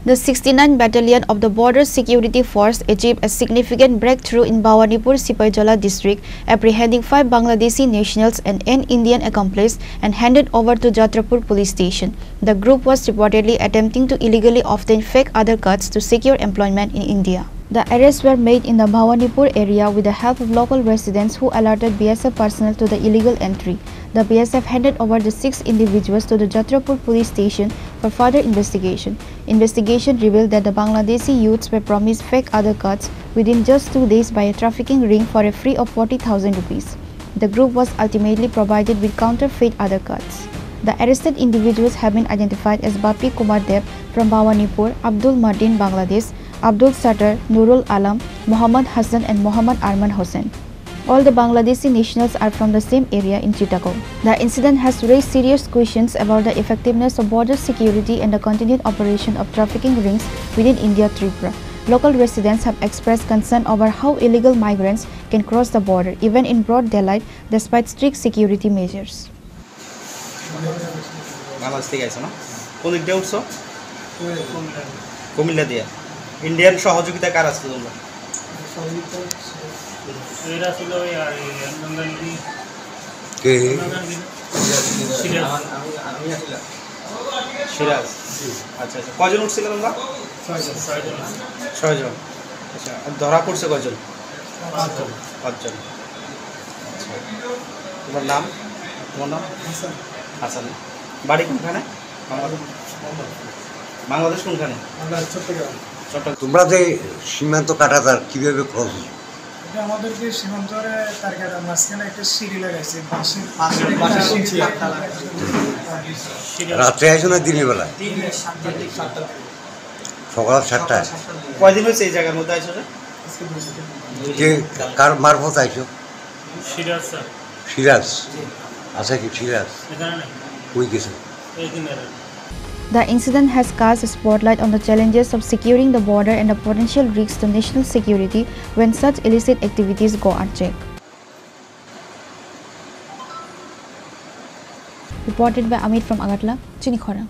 The 69th Battalion of the Border Security Force achieved a significant breakthrough in Bhawanipur Sipaijola district, apprehending 5 Bangladeshi nationals and an Indian accomplice and handed over to Jatrapur police station. The group was reportedly attempting to illegally obtain fake Aadhaar cards to secure employment in India. The arrests were made in the Bhawanipur area with the help of local residents who alerted BSF personnel to the illegal entry. The BSF handed over the 6 individuals to the Jatrapur police station for further investigation. Investigation revealed that the Bangladeshi youths were promised fake Aadhaar cards within just 2 days by a trafficking ring for a fee of 40,000 rupees. The group was ultimately provided with counterfeit Aadhaar cards. The arrested individuals have been identified as Bapi Kumar Deb from Bhawanipur, Abdul Madin, Bangladesh, Abdul Sattar, Nurul Alam, Muhammad Hassan and Muhammad Arman Hossain. All the Bangladeshi nationals are from the same area in Chittagong. The incident has raised serious questions about the effectiveness of border security and the continued operation of trafficking rings within India-Tripura. Local residents have expressed concern over how illegal migrants can cross the border, even in broad daylight, despite strict security measures. Indian সহযোগিতা কার আছে তোমরা? এরা ছিল আর নন্দনগিরি কে সিরাজ আচ্ছা আচ্ছা কয়জন উঠছিল তোমরা? 6 জন। আচ্ছা ধরা পড়ছে কয়জন? 5 জন। আচ্ছা তোমার নাম? হাসান। হাসান। বাড়ি কোনখানে? বাংলাদেশ কোনখানে? চট্টগ্রাম। তোমরা যে সীমান্ত কাটাতার কিভাবে খরচ? এটা আমাদেরকে সীমান্তরে তার কাটা মাঝখানে একটা সিঁড়ি লাগাইছে, রাত্রে আইসো না দিনের বেলা? সকাল 7টায়। কয়দিন হয়েছে এই জায়গার মধ্যে আইসো? যে কার মারফত আইসো? সিরাজ স্যার। সিরাজ আচ্ছা কি সিরাজ কই গেছে? The incident has cast a spotlight on the challenges of securing the border and the potential risks to national security when such illicit activities go unchecked. Reported by Amit from Agartala, Chinikhora.